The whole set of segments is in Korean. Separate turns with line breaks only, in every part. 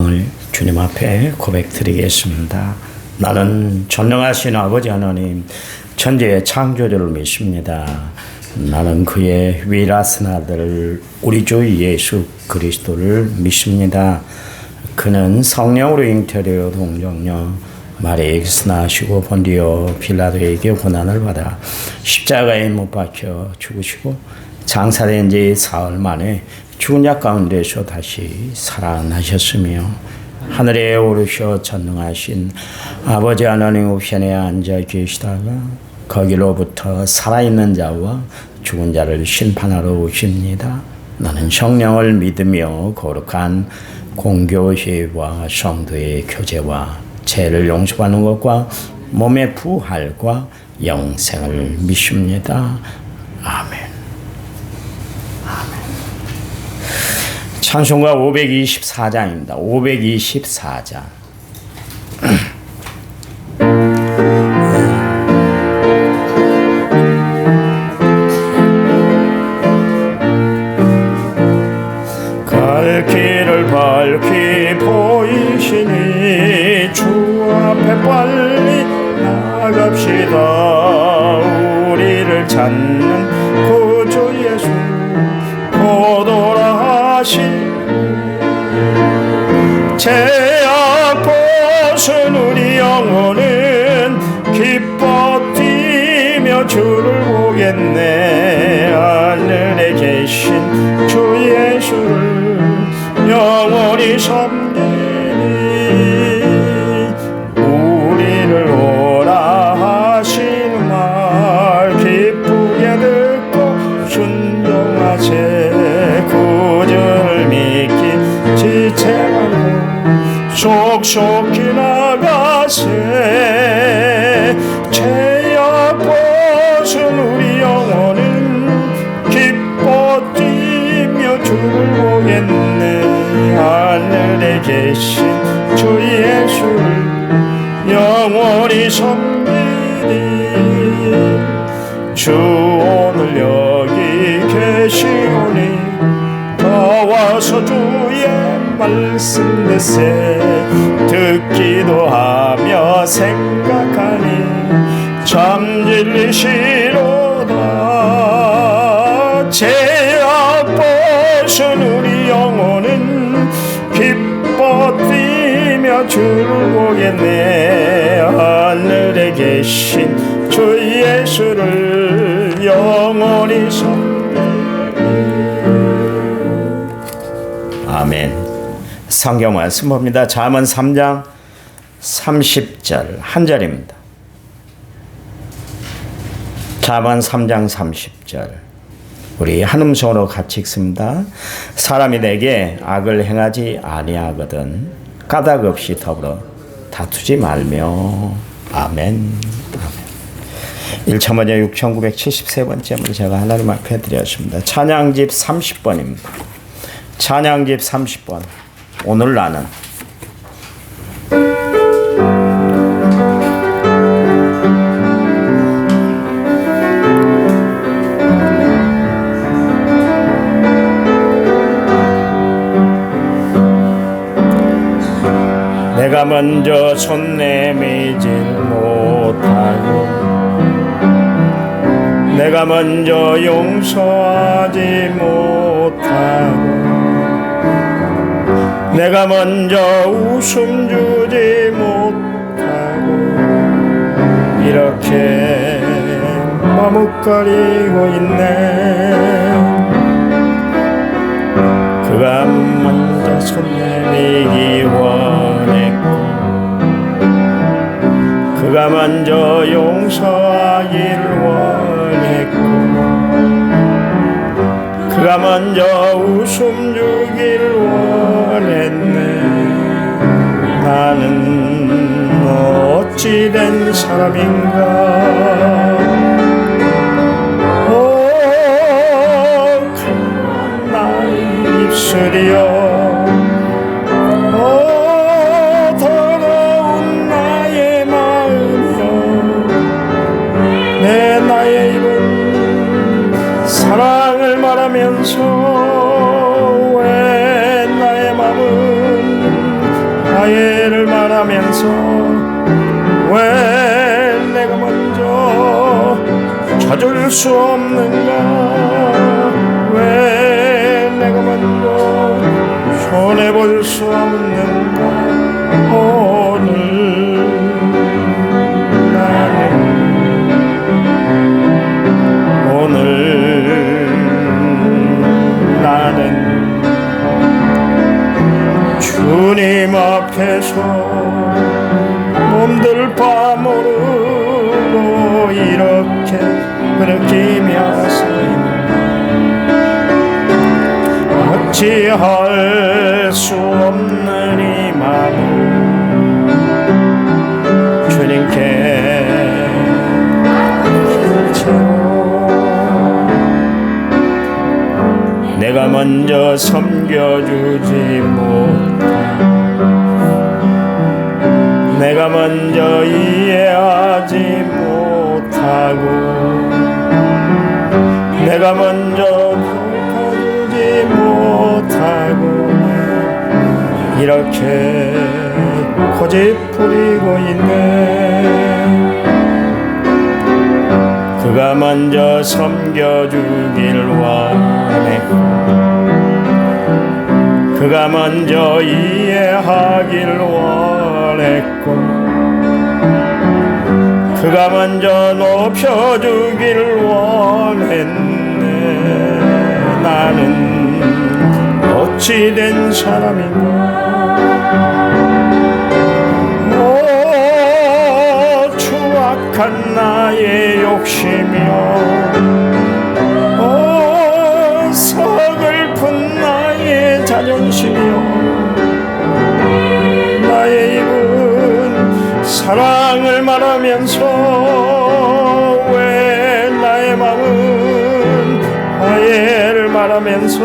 오늘 주님 앞에 고백드리겠습니다. 나는 전능하신 아버지 하나님 천지의 창조주를 믿습니다. 나는 그의 위라신 아들 우리 주 예수 그리스도를 믿습니다. 그는 성령으로 잉태되어 동정녀 마리아에게서 나시고 본디오 빌라도에게 고난을 받아 십자가에 못 박혀 죽으시고 장사된 지 사흘 만에 죽은 자 가운데서 다시 살아나셨으며 하늘에 오르셔 전능하신 아버지 하나님 우편에 앉아 계시다가 거기로부터 살아있는 자와 죽은 자를 심판하러 오십니다. 나는 성령을 믿으며 거룩한 공교회와 성도의 교제와 죄를 용서받는 것과 몸의 부활과 영생을 믿습니다. 아멘. 찬송가 524장입니다. 524장. 갈 길을 밝히 보이시니 주 앞에 빨리 나갑시다. 우리를 찾는 구주 예수 고도라하신 죄악 벗은 우리 영혼은 기뻐 뛰며 주를 보겠네. 하늘에 계신 주 예수를 영원히 섬기니 우리를 오라 하시는 말 기쁘게 듣고 순종하세. 구주를 믿기 지체하고 속속히 나가세. 죄악 벗은 우리 영혼은 기뻐 뛰며 주를 보겠네. 하늘에 계신 주 예수를 영원히 섬기리. 주 오늘 여기 계시오니 더 와서 주의 말씀 듣세. 듣기도 하며 생각하니 참 진리시로다. 죄악 벗은 우리 영혼은 기뻐 뛰며 주를 보겠네. 하늘에 계신 주 예수를 영원히 섬기리. 아멘. 성경 말씀 봅니다. 잠언 3장 30절 한 절입니다. 잠언 3장 30절 우리 한 음성으로 같이 읽습니다. 사람이 내게 악을 행하지 아니하거든 까닭 없이 더불어 다투지 말며. 아멘. 1,000번째 6,973번째 제가 하나님 앞에 드렸습니다. 찬양집 30번입니다. 찬양집 30번. 오늘 나는 내가 먼저 손 내밀질 못하고 내가 먼저 용서하지 못하고 내가 먼저 웃음 주지 못하고 이렇게 머뭇거리고 있네. 그가 먼저 손 내밀기 원했고 그가 먼저 용서하길 원했고 그가 먼저 웃음 주길 원했네. 나는 어찌 된 사람인가. 나의 입술이여 더러운 나의 마음이여 나의 입은 사랑을 말하면서 왜 나의 마음은 화해를 말하면서 왜 내가 먼저 져줄 수 없는가? 왜 내가 먼저 손해볼 수 없는가? 나는 주님 앞에서 몸둘 바 모르고 이렇게 흐느끼며 서있네. 어찌할 수 없는 이 마음 주님께 내가 먼저 섬겨주지 내가 먼저 이해하지 못하고 내가 먼저 돕아주지 못하고 이렇게 고집 부리고 있네. 그가 먼저 섬겨주길 원했고 그가 먼저 이해하길 원했고 그가 먼저 높여주길 원했네. 나는 어찌 된 사람인가? 추악한 나의 욕심이여, 서글픈 나의 자존심이여, 나의 입은 사랑을 말하면서 왜 나의 마음은 화해를 말하면서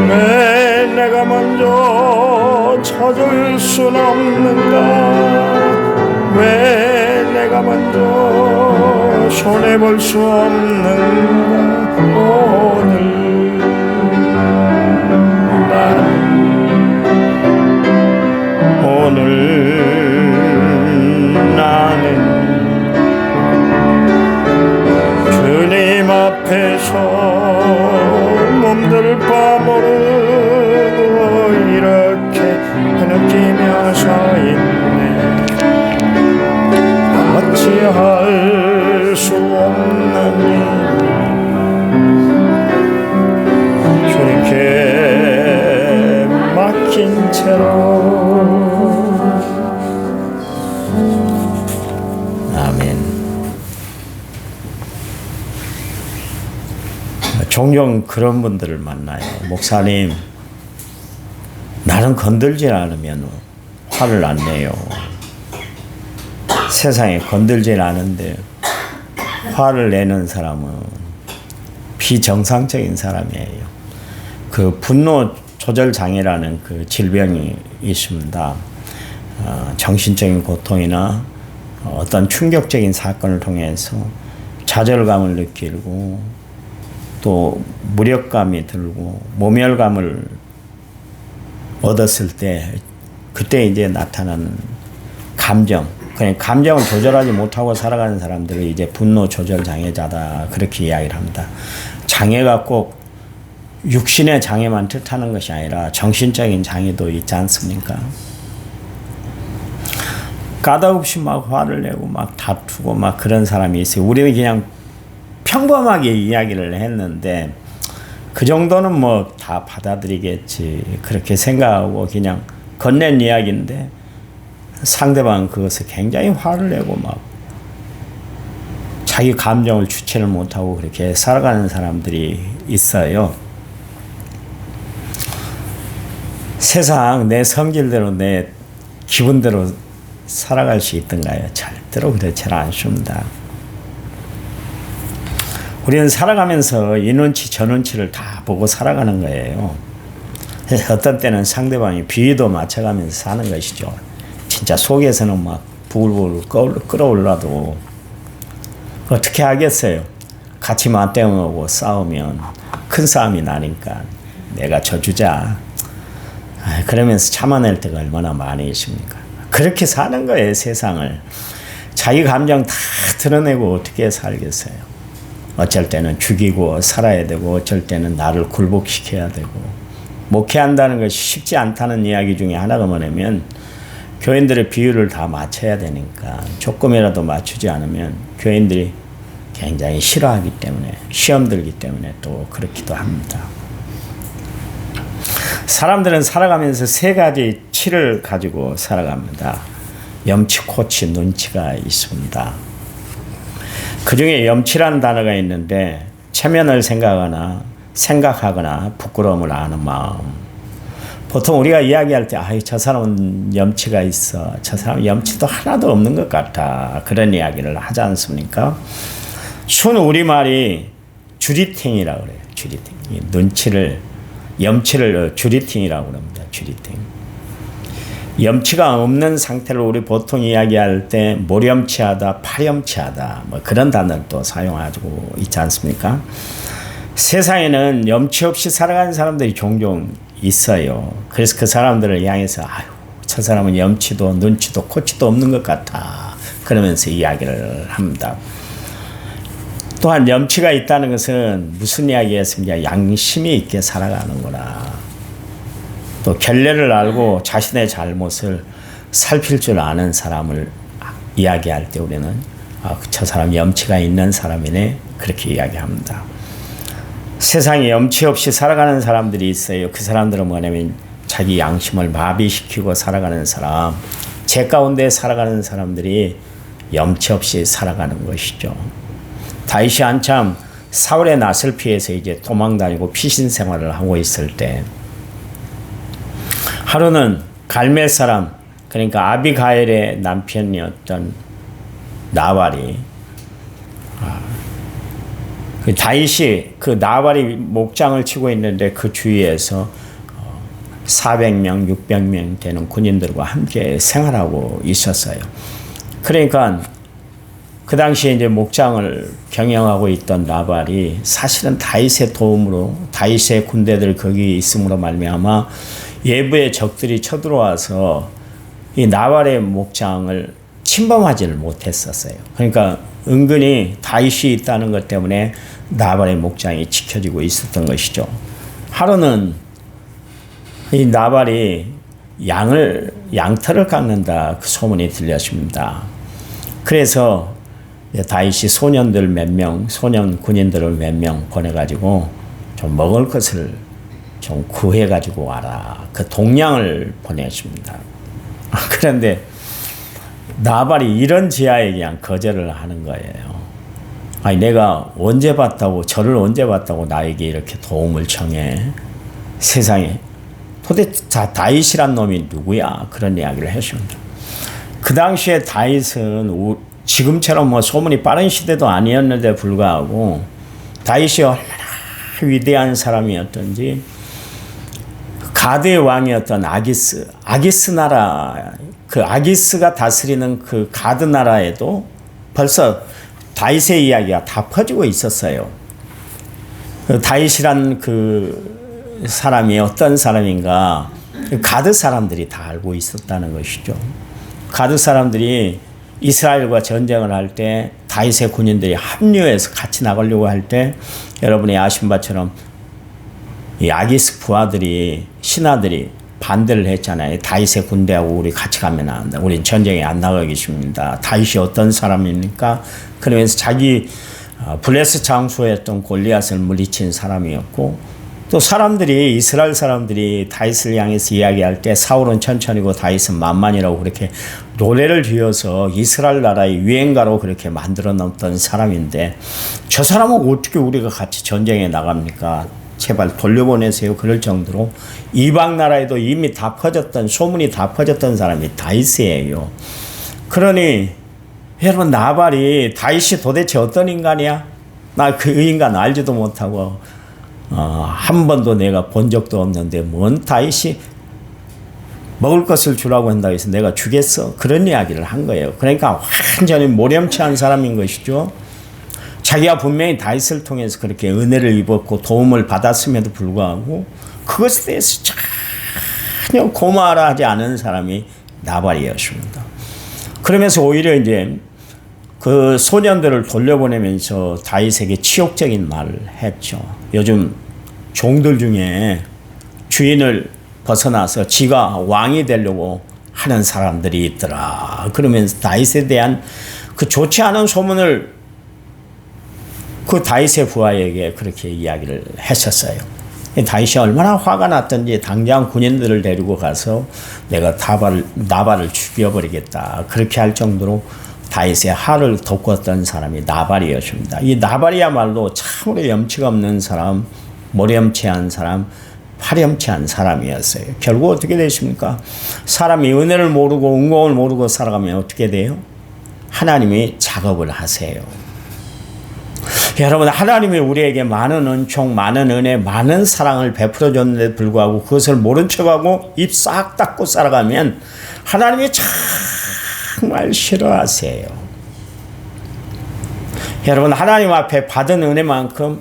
왜 내가 먼저 쳐줄 순 없는가? 왜 내가 먼저 손해볼 수 없는가? 오늘 나는 주님 앞에서 몸둘 바 모르고 이렇게 흐느끼며 서 있네. 어찌할 수 없는 일 주님께 맡긴 채로. 아멘. 종종 그런 분들을 만나요. 목사님, 나는 건들지 않으면 화를 안 내요. 세상에 건들질 않은데 화를 내는 사람은 비정상적인 사람이에요. 그 분노 조절 장애라는 그 질병이 있습니다. 정신적인 고통이나 어떤 충격적인 사건을 통해서 좌절감을 느끼고 또 무력감이 들고 모멸감을 얻었을 때 그때 이제 나타나는 감정, 그냥 감정을 조절하지 못하고 살아가는 사람들을 이제 분노 조절 장애자다 그렇게 이야기를 합니다. 장애가 꼭 육신의 장애만 뜻하는 것이 아니라 정신적인 장애도 있지 않습니까? 까닭없이 막 화를 내고 막 다투고 막 그런 사람이 있어요. 우리는 그냥 평범하게 이야기를 했는데 그 정도는 뭐 다 받아들이겠지 그렇게 생각하고 그냥 건넨 이야기인데 상대방은 그것을 굉장히 화를 내고 막 자기 감정을 주체를 못하고 그렇게 살아가는 사람들이 있어요. 세상 내 성질대로 내 기분대로 살아갈 수 있던가요? 절대로 그렇지 않습니다. 우리는 살아가면서 이 눈치 저 눈치를 다 보고 살아가는 거예요. 어떤 때는 상대방이 비위도 맞춰가면서 사는 것이죠. 진짜 속에서는 막 부글부글 끓어올라도 어떻게 하겠어요? 같이 맞대응하고 싸우면 큰 싸움이 나니까 내가 져주자. 그러면서 참아낼 때가 얼마나 많이 있습니까? 그렇게 사는 거예요, 세상을. 자기 감정 다 드러내고 어떻게 살겠어요? 어쩔 때는 죽이고 살아야 되고 어쩔 때는 나를 굴복시켜야 되고. 목회한다는 것이 쉽지 않다는 이야기 중에 하나가 뭐냐면 교인들의 비율을 다 맞춰야 되니까 조금이라도 맞추지 않으면 교인들이 굉장히 싫어하기 때문에 시험 들기 때문에 또 그렇기도 합니다. 사람들은 살아가면서 세 가지 치를 가지고 살아갑니다. 염치, 코치, 눈치가 있습니다. 그 중에 염치라는 단어가 있는데 체면을 생각하거나 부끄러움을 아는 마음. 보통 우리가 이야기할 때 저 사람은 염치가 있어. 저 사람은 염치도 하나도 없는 것 같아. 그런 이야기를 하지 않습니까? 순 우리말이 주리팅이라고 그래요. 주리팅. 염치를 주리팅이라고 합니다. 주리팅. 염치가 없는 상태를 우리 보통 이야기할 때 모렴치하다, 파렴치하다 뭐 그런 단어를 또 사용하고 있지 않습니까? 세상에는 염치 없이 살아가는 사람들이 종종 있어요. 그래서 그 사람들을 향해서 저 사람은 염치도 눈치도 코치도 없는 것 같아. 그러면서 이야기를 합니다. 또한 염치가 있다는 것은 무슨 이야기였습니까? 양심이 있게 살아가는구나. 또 결례를 알고 자신의 잘못을 살필 줄 아는 사람을 이야기할 때 우리는 저 사람 염치가 있는 사람이네 그렇게 이야기합니다. 세상에 염치 없이 살아가는 사람들이 있어요. 그 사람들은 뭐냐면 자기 양심을 마비시키고 살아가는 사람, 죄 가운데 살아가는 사람들이 염치 없이 살아가는 것이죠. 다윗이 한참 사울의 낯을 피해서 이제 도망다니고 피신 생활을 하고 있을 때 하루는 갈멜 사람, 그러니까 아비가일의 남편이었던 나발이 그 다윗이 그 나발이 목장을 치고 있는데 그 주위에서 400명, 600명 되는 군인들과 함께 생활하고 있었어요. 그러니까 그 당시에 이제 목장을 경영하고 있던 나발이 사실은 다윗의 도움으로 다윗의 군대들 거기 있음으로 말미암아 예부의 적들이 쳐들어와서 이 나발의 목장을 침범하지를 못했었어요. 그러니까 은근히 다윗이 있다는 것 때문에 나발의 목장이 지켜지고 있었던 것이죠. 하루는 이 나발이 양털을 깎는다 그 소문이 들렸습니다. 그래서 다윗이 소년 군인들을 몇 명 보내가지고 좀 먹을 것을 좀 구해가지고 와라. 그 동량을 보냈습니다. 그런데 나발이 이런 지하에 그냥 거절을 하는 거예요. 내가 언제 봤다고, 저를 언제 봤다고 나에게 이렇게 도움을 청해. 세상에. 도대체 다윗이란 놈이 누구야? 그런 이야기를 했습니다. 그 당시에 다윗은 지금처럼 뭐 소문이 빠른 시대도 아니었는데 불구하고 다윗이 얼마나 위대한 사람이었던지 가드의 왕이었던 아기스 나라, 그 아기스가 다스리는 그 가드 나라에도 벌써 다윗의 이야기가 다 퍼지고 있었어요. 다윗이란 그 사람이 어떤 사람인가 가드 사람들이 다 알고 있었다는 것이죠. 가드 사람들이 이스라엘과 전쟁을 할 때 다윗의 군인들이 합류해서 같이 나가려고 할 때 여러분이 아신 바처럼 이 아기스 부하들이 신하들이 반대를 했잖아요. 다윗의 군대하고 우리 같이 가면 안 된다. 우린 전쟁에 안 나가겠습니다. 다윗이 어떤 사람입니까? 그러면서 자기 블레스 장수였던 골리앗을 물리친 사람이었고 또 사람들이 이스라엘 사람들이 다윗을 향해서 이야기할 때 사울은 천천히고 다윗은 만만이라고 그렇게 노래를 지어서 이스라엘 나라의 유행가로 그렇게 만들어 놓던 사람인데 저 사람은 어떻게 우리가 같이 전쟁에 나갑니까? 제발 돌려보내세요. 그럴 정도로 이방 나라에도 이미 다 퍼졌던 소문이 다 퍼졌던 사람이 다윗이에요. 그러니 여러분 나발이 다윗이 도대체 어떤 인간이야? 나 그 인간 알지도 못하고 한 번도 내가 본 적도 없는데 뭔 다윗이 먹을 것을 주라고 한다고 해서 내가 주겠어? 그런 이야기를 한 거예요. 그러니까 완전히 모렴치한 사람인 것이죠. 자기가 분명히 다윗을 통해서 그렇게 은혜를 입었고 도움을 받았음에도 불구하고 그것에 대해서 전혀 고마워하지 않은 사람이 나발이었습니다. 그러면서 오히려 이제 그 소년들을 돌려보내면서 다윗에게 치욕적인 말을 했죠. 요즘 종들 중에 주인을 벗어나서 지가 왕이 되려고 하는 사람들이 있더라. 그러면서 다윗에 대한 그 좋지 않은 소문을 그 다윗의 부하에게 그렇게 이야기를 했었어요. 다윗이 얼마나 화가 났던지 당장 군인들을 데리고 가서 내가 나발을 죽여버리겠다. 그렇게 할 정도로 다윗의 화를 돋궜던 사람이 나발이었습니다. 이 나발이야말로 참으로 염치가 없는 사람, 모렴치한 사람, 파렴치한 사람이었어요. 결국 어떻게 되십니까? 사람이 은혜를 모르고 은공을 모르고 살아가면 어떻게 돼요? 하나님이 작업을 하세요. 여러분, 하나님이 우리에게 많은 은총, 많은 은혜, 많은 사랑을 베풀어 줬는데 불구하고 그것을 모른 척하고 입 싹 닫고 살아가면 하나님이 정말 싫어하세요. 여러분, 하나님 앞에 받은 은혜만큼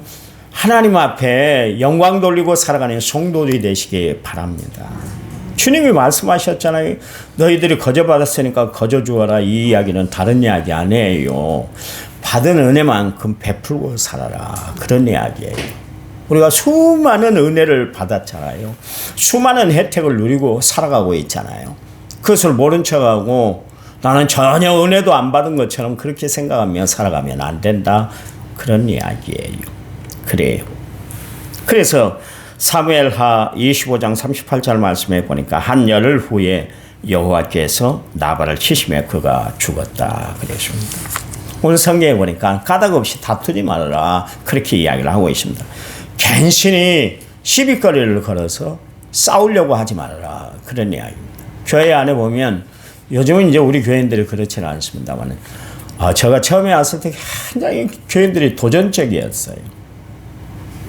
하나님 앞에 영광 돌리고 살아가는 성도들이 되시기 바랍니다. 주님이 말씀하셨잖아요. 너희들이 거저 받았으니까 거저 주어라. 이 이야기는 다른 이야기 아니에요. 받은 은혜만큼 베풀고 살아라. 그런 이야기예요. 우리가 수많은 은혜를 받았잖아요. 수많은 혜택을 누리고 살아가고 있잖아요. 그것을 모른 척하고 나는 전혀 은혜도 안 받은 것처럼 그렇게 생각하며 살아가면 안 된다. 그런 이야기예요. 그래요. 그래서 사무엘하 25장 38절 말씀에 보니까 한 열흘 후에 여호와께서 나발을 치시며 그가 죽었다 그랬습니다. 오늘 성경에 보니까 까닭 없이 다투지 말아라 그렇게 이야기를 하고 있습니다. 괜시니 시비거리를 걸어서 싸우려고 하지 말아라 그런 이야기입니다. 교회 안에 보면 요즘은 이제 우리 교인들이 그렇지는 않습니다만 제가 처음에 왔을 때 굉장히 교인들이 도전적이었어요.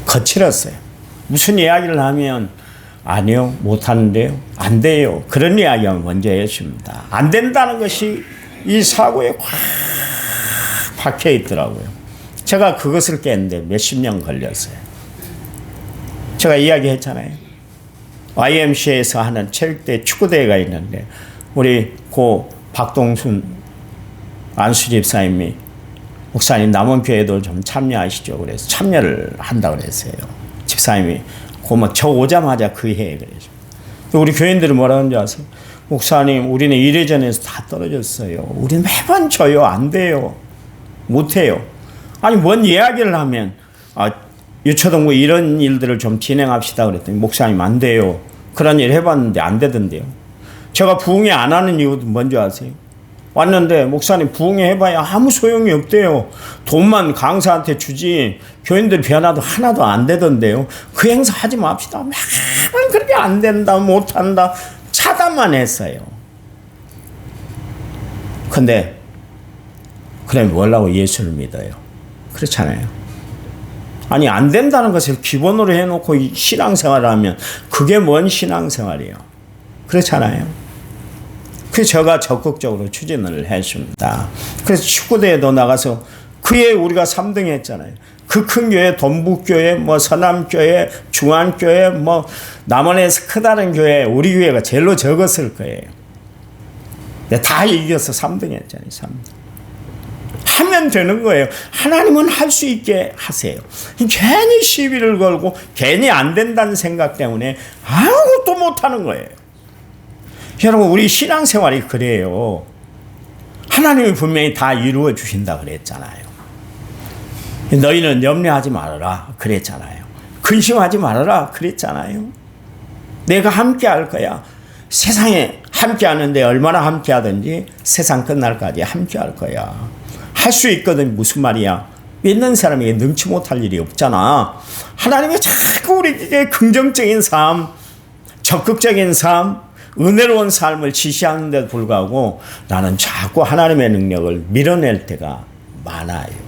거칠었어요. 무슨 이야기를 하면 아니요, 못하는데요, 안 돼요. 그런 이야기가 먼저 했습니다. 안 된다는 것이 이 사고에 꽉 박혀 있더라고요. 제가 그것을 깼는데 몇십 년 걸렸어요. 제가 이야기했잖아요. YMCA에서 하는 체육대 축구대회가 있는데 우리 고 박동순 안수 집사님이 목사님 남원교회도 좀 참여하시죠. 그래서 참여를 한다고 그랬어요. 집사님이 고막 저 오자마자 그 해에 그래서 우리 교인들은 뭐라 하는지 아세요? 목사님 우리는 1회전에서 다 떨어졌어요. 우리는 매번 져요. 안 돼요. 못해요. 아니 뭔 이야기를 하면 유초동부 이런 일들을 좀 진행합시다 그랬더니 목사님 안 돼요. 그런 일 해봤는데 안 되던데요. 제가 부흥회 안 하는 이유도 뭔지 아세요? 왔는데 목사님 부흥회 해봐야 아무 소용이 없대요. 돈만 강사한테 주지 교인들 변화도 하나도 안 되던데요. 그 행사 하지 맙시다. 매번 그렇게 안 된다 못한다 차단만 했어요. 근데 그럼 뭐라고 예수를 믿어요? 그렇잖아요. 아니 안 된다는 것을 기본으로 해놓고 신앙생활을 하면 그게 뭔 신앙생활이에요? 그렇잖아요. 그래서 제가 적극적으로 추진을 했습니다. 그래서 축구대회도 나가서 그해 우리가 3등 했잖아요. 그 큰 교회, 동북교회, 서남교회, 중앙교회, 남원에서 크다는 교회, 우리 교회가 제일로 적었을 거예요. 다 이겨서 3등 했잖아요. 3등. 하면 되는 거예요. 하나님은 할 수 있게 하세요. 괜히 시비를 걸고 괜히 안 된다는 생각 때문에 아무것도 못하는 거예요. 여러분 우리 신앙생활이 그래요. 하나님이 분명히 다 이루어 주신다 그랬잖아요. 너희는 염려하지 말아라 그랬잖아요. 근심하지 말아라 그랬잖아요. 내가 함께 할 거야. 세상에 함께 하는데 얼마나 함께 하든지 세상 끝날까지 함께 할 거야. 할 수 있거든. 무슨 말이야. 믿는 사람에게 능치 못할 일이 없잖아. 하나님이 자꾸 우리에게 긍정적인 삶, 적극적인 삶, 은혜로운 삶을 지시하는데도 불구하고 나는 자꾸 하나님의 능력을 밀어낼 때가 많아요.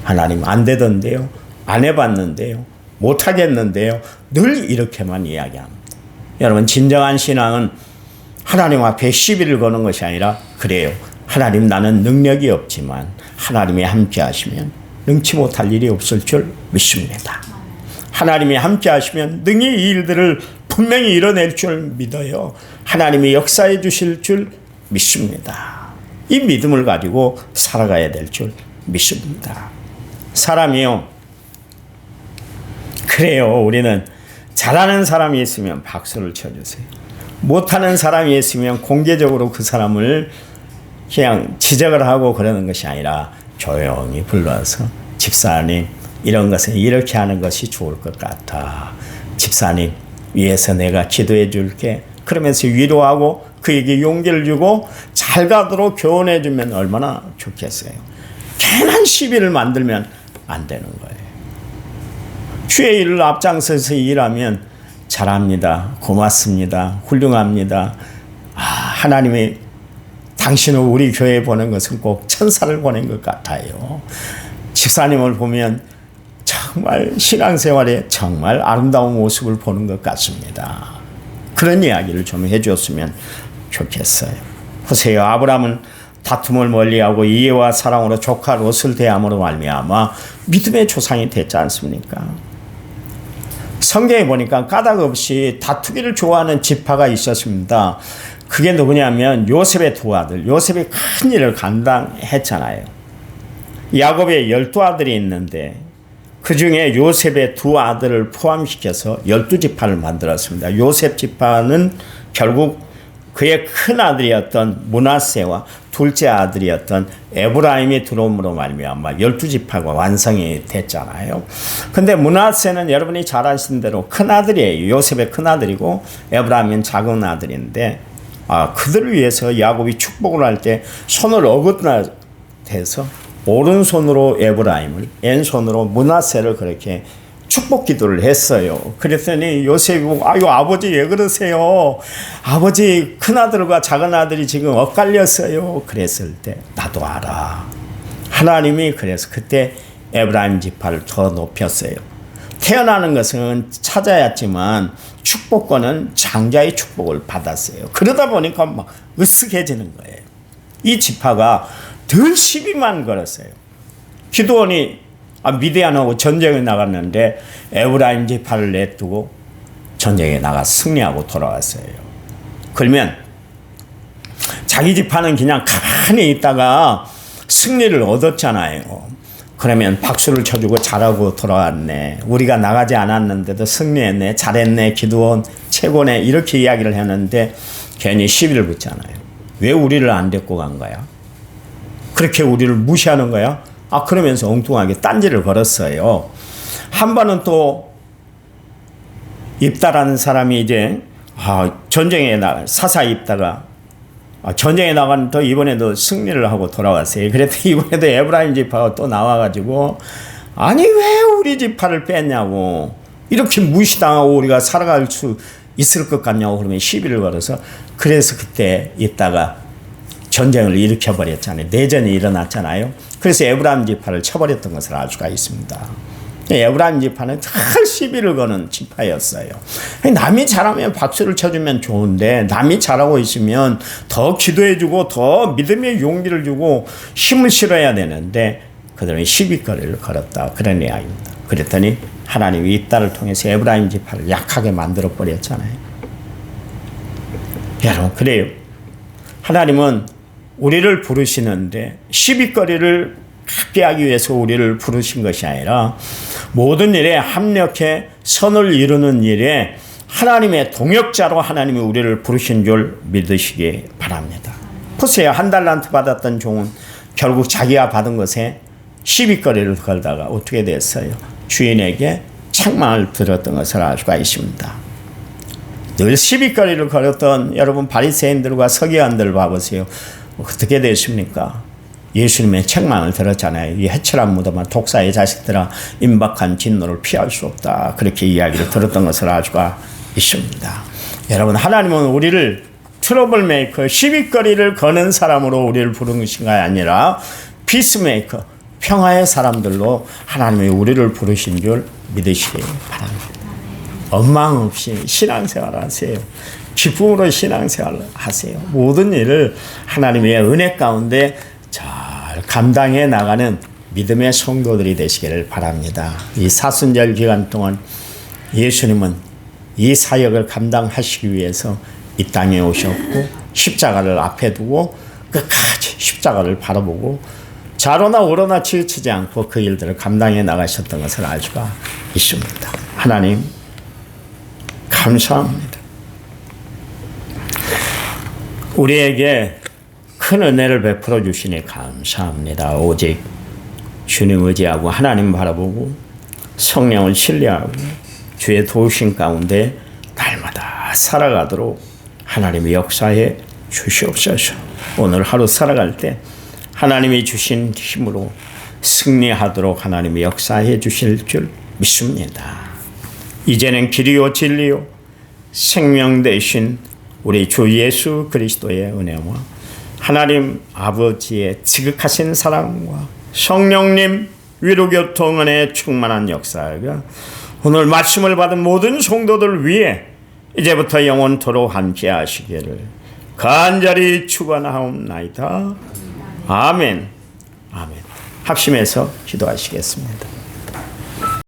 하나님 안 되던데요. 안 해봤는데요. 못하겠는데요. 늘 이렇게만 이야기합니다. 여러분 진정한 신앙은 하나님 앞에 시비를 거는 것이 아니라 그래요. 하나님 나는 능력이 없지만 하나님이 함께 하시면 능치 못할 일이 없을 줄 믿습니다. 하나님이 함께 하시면 능히 이 일들을 분명히 이뤄낼 줄 믿어요. 하나님이 역사해 주실 줄 믿습니다. 이 믿음을 가지고 살아가야 될 줄 믿습니다. 사람이요. 그래요. 우리는 잘하는 사람이 있으면 박수를 쳐주세요. 못하는 사람이 있으면 공개적으로 그 사람을 그냥 지적을 하고 그러는 것이 아니라 조용히 불러서 집사님 이런 것은 이렇게 하는 것이 좋을 것 같아. 집사님 위해서 내가 기도해 줄게. 그러면서 위로하고 그에게 용기를 주고 잘 가도록 교훈해 주면 얼마나 좋겠어요. 괜한 시비를 만들면 안 되는 거예요. 주의 일을 앞장서서 일하면 잘합니다. 고맙습니다. 훌륭합니다. 하나님이 당신을 우리 교회에 보낸 것은 꼭 천사를 보낸 것 같아요. 집사님을 보면 정말 신앙생활에 정말 아름다운 모습을 보는 것 같습니다. 그런 이야기를 좀 해줬으면 좋겠어요. 보세요. 아브라함은 다툼을 멀리하고 이해와 사랑으로 조카 롯을 대함으로 말미암아 믿음의 조상이 됐지 않습니까? 성경에 보니까 까닭 없이 다투기를 좋아하는 지파가 있었습니다. 그게 누구냐면 요셉의 두 아들. 요셉이 큰 일을 감당했잖아요. 야곱의 12아들이 있는데 그 중에 요셉의 두 아들을 포함시켜서 12지파를 만들었습니다. 요셉 지파는 결국 그의 큰 아들이었던 므낫세와 둘째 아들이었던 에브라임이 들어옴으로 말미암아 12지파가 완성이 됐잖아요. 근데 므낫세는 여러분이 잘 아시는 대로 큰 아들이에요. 요셉의 큰 아들이고 에브라임은 작은 아들인데 그들을 위해서 야곱이 축복을 할 때 손을 어긋나대서 오른손으로 에브라임을 왼손으로 므낫세를 그렇게 축복 기도를 했어요. 그랬더니 요셉이 보고 아유 아버지 왜 그러세요? 아버지 큰아들과 작은아들이 지금 엇갈렸어요. 그랬을 때 나도 알아. 하나님이 그래서 그때 에브라임 지파를 더 높였어요. 태어나는 것은 찾아야지만 축복권은 장자의 축복을 받았어요. 그러다 보니까 막 으쓱해지는 거예요. 이 지파가 늘 시비만 걸었어요. 기드온이 미디안하고 전쟁에 나갔는데 에브라임 지파를 내두고 전쟁에 나가 승리하고 돌아왔어요. 그러면 자기 지파는 그냥 가만히 있다가 승리를 얻었잖아요. 그러면 박수를 쳐주고 잘하고 돌아왔네. 우리가 나가지 않았는데도 승리했네. 잘했네. 기드온 최고네. 이렇게 이야기를 했는데 괜히 시비를 붙잖아요. 왜 우리를 안 데리고 간 거야? 그렇게 우리를 무시하는 거야? 그러면서 엉뚱하게 딴지를 걸었어요. 한 번은 또 입다라는 사람이 이제 전쟁에 사사 입다가 전쟁에 나가는 또 이번에도 승리를 하고 돌아왔어요. 그랬더니 이번에도 에브라임 지파가 또 나와가지고 아니 왜 우리 지파를 뺐냐고 이렇게 무시당하고 우리가 살아갈 수 있을 것 같냐고 그러면 시비를 걸어서 그래서 그때 입다가 전쟁을 일으켜버렸잖아요. 내전이 일어났잖아요. 그래서 에브라임 지파를 쳐버렸던 것을 알 수가 있습니다. 에브라임 지파는 늘 시비를 거는 지파였어요. 남이 잘하면 박수를 쳐주면 좋은데 남이 잘하고 있으면 더 기도해주고 더 믿음의 용기를 주고 힘을 실어야 되는데 그들은 시비거리를 걸었다. 그런 이야기입니다. 그랬더니 하나님이 입다를 통해서 에브라임 지파를 약하게 만들어버렸잖아요. 여러분 그래요. 하나님은 우리를 부르시는데 시비거리를 갖게 하기 위해서 우리를 부르신 것이 아니라 모든 일에 합력해 선을 이루는 일에 하나님의 동역자로 하나님이 우리를 부르신 줄 믿으시기 바랍니다. 보세요. 한 달란트 받았던 종은 결국 자기가 받은 것에 시비거리를 걸다가 어떻게 됐어요? 주인에게 책망을 들었던 것을 알 수가 있습니다. 늘 시비거리를 걸었던 여러분 바리새인들과 서기관들을 봐보세요. 어떻게 됐습니까? 예수님의 책망을 들었잖아요. 이 해칠한 무덤아 독사의 자식들아 임박한 진노를 피할 수 없다. 그렇게 이야기를 들었던 것을 알 수가 있습니다. 여러분 하나님은 우리를 트러블 메이커 시비거리를 거는 사람으로 우리를 부르는 것이 아니라 피스메이커 평화의 사람들로 하나님이 우리를 부르신 줄 믿으시기 바랍니다. 엉망 없이 신앙생활 하세요. 기쁨으로 신앙생활 하세요. 모든 일을 하나님의 은혜 가운데 잘 감당해 나가는 믿음의 성도들이 되시기를 바랍니다. 이 사순절 기간 동안 예수님은 이 사역을 감당하시기 위해서 이 땅에 오셨고 십자가를 앞에 두고 끝까지 십자가를 바라보고 좌로나 우로나 치우치지 않고 그 일들을 감당해 나가셨던 것을 알 수가 있습니다. 하나님 감사합니다. 우리에게 큰 은혜를 베풀어 주시니 감사합니다. 오직 주님 의지하고 하나님 바라보고 성령을 신뢰하고 주의 도우심 가운데 날마다 살아가도록 하나님이 역사해 주시옵소서. 오늘 하루 살아갈 때 하나님이 주신 힘으로 승리하도록 하나님이 역사해 주실 줄 믿습니다. 이제는 길이요 진리요 생명 되신 우리 주 예수 그리스도의 은혜와 하나님 아버지의 지극하신 사랑과 성령님 위로교통 은혜에 충만한 역사가 오늘 말씀을 받은 모든 성도들 위해 이제부터 영원토록 함께하시기를 간절히 축원하옵나이다. 아멘. 아멘. 합심해서 기도하시겠습니다.